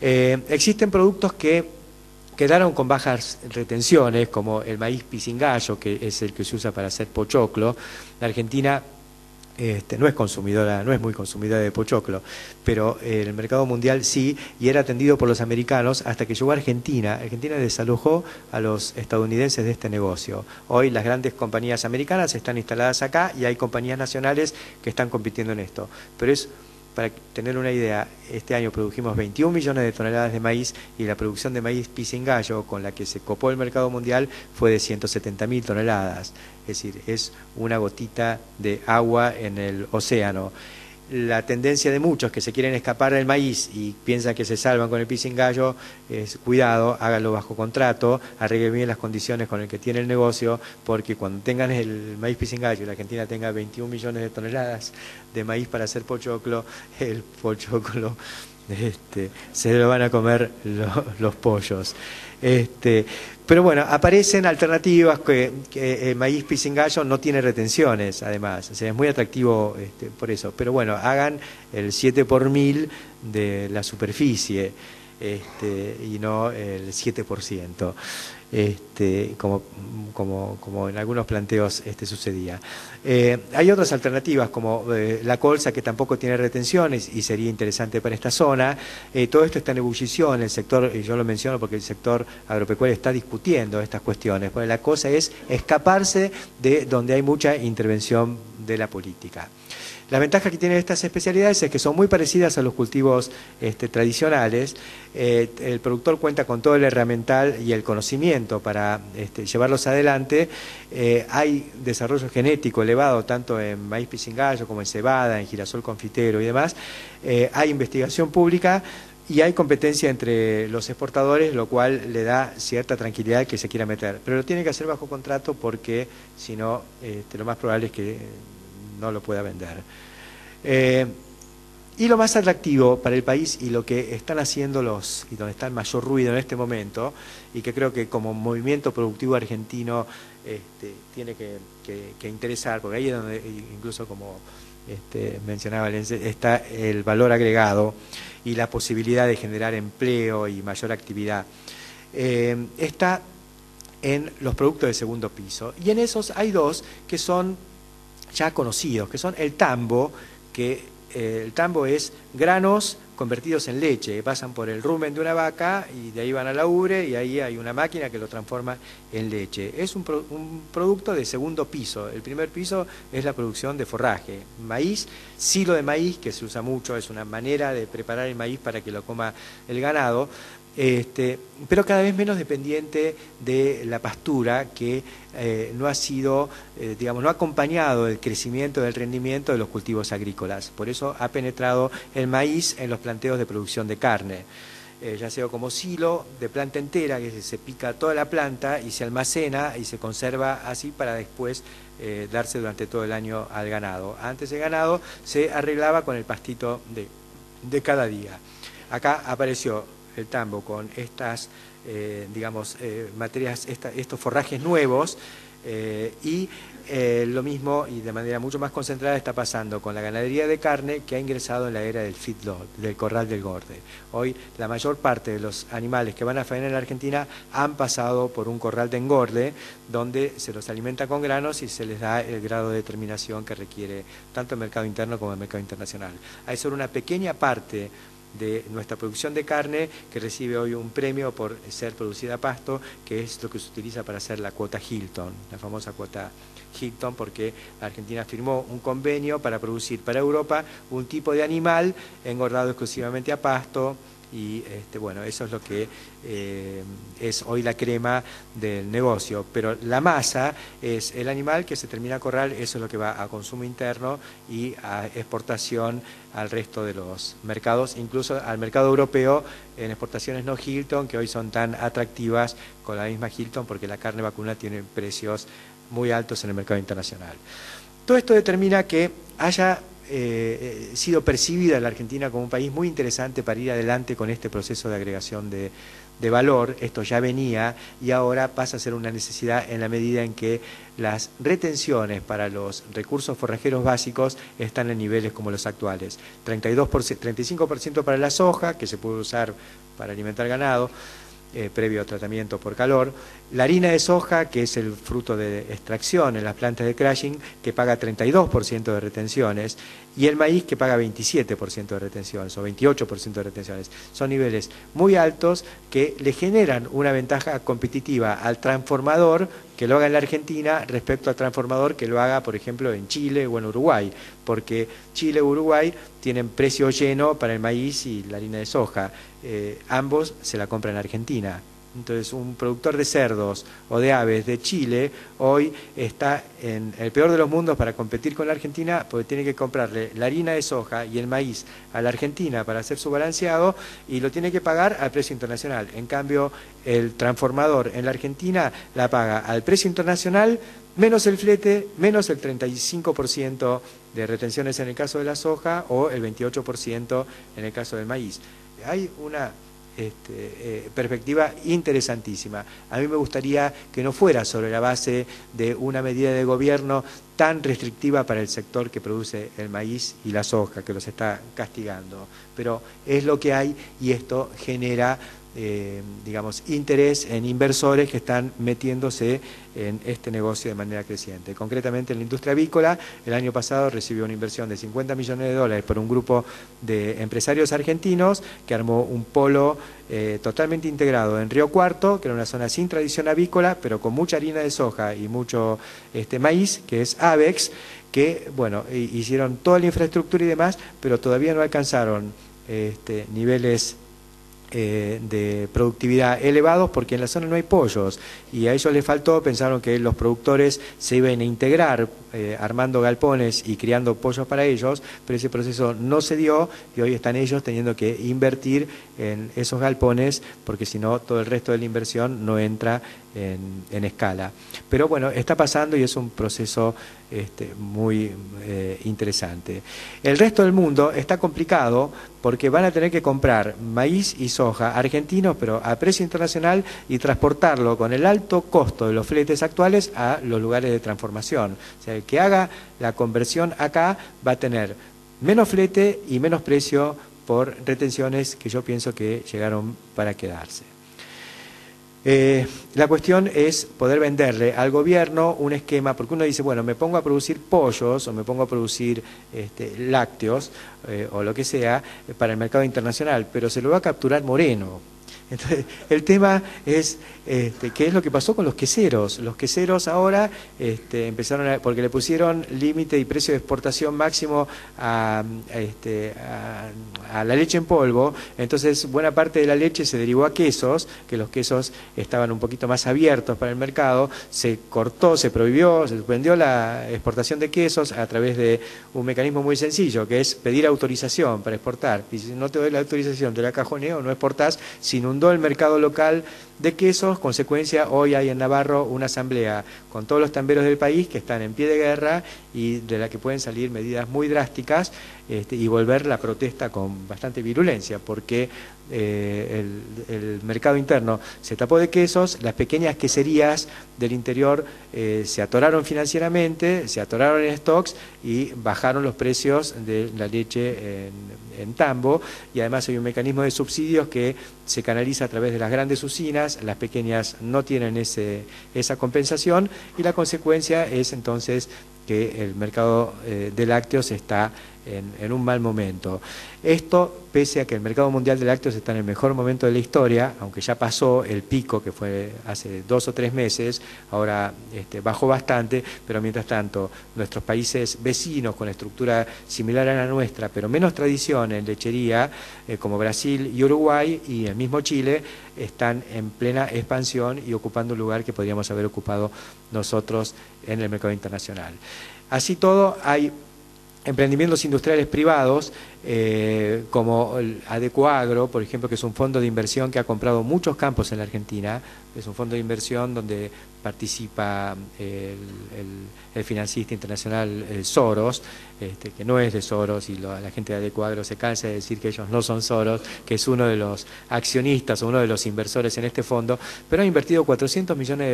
Existen productos que quedaron con bajas retenciones, como el maíz pisingallo, que es el que se usa para hacer pochoclo. La Argentina no es consumidora, no es muy consumidora de pochoclo, pero el mercado mundial sí, y era atendido por los americanos hasta que llegó a Argentina. Argentina desalojó a los estadounidenses de este negocio. Hoy las grandes compañías americanas están instaladas acá y hay compañías nacionales que están compitiendo en esto. Pero es, para tener una idea, este año produjimos 21 millones de toneladas de maíz y la producción de maíz pisingallo, con la que se copó el mercado mundial, fue de 170.000 toneladas. Es decir, es una gotita de agua en el océano. La tendencia de muchos que se quieren escapar del maíz y piensan que se salvan con el pisingallo es: cuidado, háganlo bajo contrato, arreglen bien las condiciones con el que tiene el negocio, porque cuando tengan el maíz pisingallo y la Argentina tenga 21 millones de toneladas de maíz para hacer pochoclo, el pochoclo se lo van a comer los pollos. Pero bueno, aparecen alternativas que el maíz pisingallo no tiene retenciones, además. O sea, es muy atractivo por eso. Pero bueno, hagan el 7 por 1000 de la superficie y no el 7%. Como en algunos planteos sucedía. Hay otras alternativas como la colza, que tampoco tiene retenciones y sería interesante para esta zona. Todo esto está en ebullición, el sector, y yo lo menciono porque el sector agropecuario está discutiendo estas cuestiones, porque la cosa es escaparse de donde hay mucha intervención de la política. La ventaja que tienen estas especialidades es que son muy parecidas a los cultivos tradicionales. El productor cuenta con todo el herramental y el conocimiento para llevarlos adelante. Hay desarrollo genético elevado tanto en maíz pisingallo como en cebada, en girasol confitero y demás. Hay investigación pública y hay competencia entre los exportadores, lo cual le da cierta tranquilidad al que se quiera meter. Pero lo tiene que hacer bajo contrato, porque si no, lo más probable es que no lo pueda vender. Y lo más atractivo para el país, y lo que están haciendo y donde está el mayor ruido en este momento, y que creo que como movimiento productivo argentino tiene que interesar, porque ahí es donde, incluso como mencionaba Lense, está el valor agregado y la posibilidad de generar empleo y mayor actividad. Está en los productos de segundo piso, y en esos hay dos que son ya conocidos, que son el tambo, que el tambo es granos convertidos en leche, que pasan por el rumen de una vaca y de ahí van a la ubre, y ahí hay una máquina que lo transforma en leche. Es un producto de segundo piso. El primer piso es la producción de forraje, maíz, silo de maíz, que se usa mucho, es una manera de preparar el maíz para que lo coma el ganado, pero cada vez menos dependiente de la pastura, que no ha sido, no ha acompañado el crecimiento del rendimiento de los cultivos agrícolas. Por eso ha penetrado el maíz en los planteos de producción de carne, ya sea como silo de planta entera, que se pica toda la planta y se almacena y se conserva así para después darse durante todo el año al ganado. Antes el ganado se arreglaba con el pastito de cada día. Acá apareció el tambo con estas, materias, estos forrajes nuevos, y lo mismo y de manera mucho más concentrada está pasando con la ganadería de carne, que ha ingresado en la era del feedlot, del corral del engorde. Hoy la mayor parte de los animales que van a faena en la Argentina han pasado por un corral de engorde, donde se los alimenta con granos y se les da el grado de determinación que requiere tanto el mercado interno como el mercado internacional. Hay solo una pequeña parte de nuestra producción de carne que recibe hoy un premio por ser producida a pasto, que es lo que se utiliza para hacer la cuota Hilton, la famosa cuota Hilton, porque la Argentina firmó un convenio para producir para Europa un tipo de animal engordado exclusivamente a pasto, y bueno, eso es lo que es hoy la crema del negocio. Pero la masa es el animal que se termina a corral, eso es lo que va a consumo interno y a exportación al resto de los mercados, incluso al mercado europeo, en exportaciones no Hilton, que hoy son tan atractivas con la misma Hilton, porque la carne vacuna tiene precios muy altos en el mercado internacional. Todo esto determina que haya sido percibida la Argentina como un país muy interesante para ir adelante con este proceso de agregación de valor. Esto ya venía y ahora pasa a ser una necesidad en la medida en que las retenciones para los recursos forrajeros básicos están en niveles como los actuales. 35% para la soja, que se puede usar para alimentar ganado, previo tratamiento por calor. La harina de soja, que es el fruto de extracción en las plantas de crushing, que paga 32% de retenciones, y el maíz, que paga 27% de retenciones o 28% de retenciones. Son niveles muy altos que le generan una ventaja competitiva al transformador que lo haga en la Argentina respecto al transformador que lo haga, por ejemplo, en Chile o en Uruguay, porque Chile o Uruguay tienen precio lleno para el maíz y la harina de soja. Ambos se la compran en Argentina. Entonces, un productor de cerdos o de aves de Chile hoy está en el peor de los mundos para competir con la Argentina, porque tiene que comprarle la harina de soja y el maíz a la Argentina para hacer su balanceado y lo tiene que pagar al precio internacional. En cambio, el transformador en la Argentina la paga al precio internacional, menos el flete, menos el 35% de retenciones en el caso de la soja o el 28% en el caso del maíz. Hay una perspectiva interesantísima. A mí me gustaría que no fuera sobre la base de una medida de gobierno tan restrictiva para el sector que produce el maíz y la soja, que los está castigando. Pero es lo que hay y esto genera digamos, interés en inversores que están metiéndose en este negocio de manera creciente. Concretamente en la industria avícola, el año pasado recibió una inversión de 50 millones de dólares por un grupo de empresarios argentinos que armó un polo totalmente integrado en Río Cuarto, que era una zona sin tradición avícola, pero con mucha harina de soja y mucho maíz, que es Avex, que, bueno, hicieron toda la infraestructura y demás, pero todavía no alcanzaron niveles de productividad elevados porque en la zona no hay pollos y a ellos les faltó, pensaron que los productores se iban a integrar armando galpones y criando pollos para ellos, pero ese proceso no se dio y hoy están ellos teniendo que invertir en esos galpones porque si no todo el resto de la inversión no entra en escala. Pero bueno, está pasando y es un proceso muy interesante. El resto del mundo está complicado porque van a tener que comprar maíz y soja argentinos, pero a precio internacional y transportarlo con el alto costo de los fletes actuales a los lugares de transformación. O sea, el que haga la conversión acá va a tener menos flete y menos precio por retenciones que yo pienso que llegaron para quedarse. La cuestión es poder venderle al gobierno un esquema, porque uno dice, bueno, me pongo a producir pollos o me pongo a producir lácteos o lo que sea para el mercado internacional, pero se lo va a capturar Moreno. Entonces, el tema es qué es lo que pasó con los queseros. Los queseros ahora empezaron porque le pusieron límite y precio de exportación máximo a la leche en polvo, entonces buena parte de la leche se derivó a quesos, que los quesos estaban un poquito más abiertos para el mercado, se cortó, se prohibió, se suspendió la exportación de quesos a través de un mecanismo muy sencillo, que es pedir autorización para exportar. Y si no te doy la autorización, te la cajoneo, no exportás, sin un el mercado local de quesos. Consecuencia, hoy hay en Navarro una asamblea con todos los tamberos del país que están en pie de guerra y de la que pueden salir medidas muy drásticas y volver la protesta con bastante virulencia, porque el mercado interno se tapó de quesos, las pequeñas queserías del interior se atoraron financieramente, se atoraron en stocks y bajaron los precios de la leche en tambo, y además hay un mecanismo de subsidios que se canaliza a través de las grandes usinas, las pequeñas no tienen esa compensación y la consecuencia es entonces que el mercado de lácteos está en un mal momento. Esto pese a que el mercado mundial de lácteos está en el mejor momento de la historia, aunque ya pasó el pico que fue hace 2 o 3 meses, ahora bajó bastante, pero mientras tanto nuestros países vecinos con estructura similar a la nuestra, pero menos tradición en lechería, como Brasil y Uruguay y el mismo Chile, están en plena expansión y ocupando un lugar que podríamos haber ocupado nosotros en el mercado internacional. Así todo, hay emprendimientos industriales privados, como el Adecoagro, por ejemplo, que es un fondo de inversión que ha comprado muchos campos en la Argentina. Es un fondo de inversión donde participa el financista internacional Soros, que no es de Soros, y la gente de Adecoagro se cansa de decir que ellos no son Soros, que es uno de los accionistas o uno de los inversores en este fondo, pero ha invertido $400 millones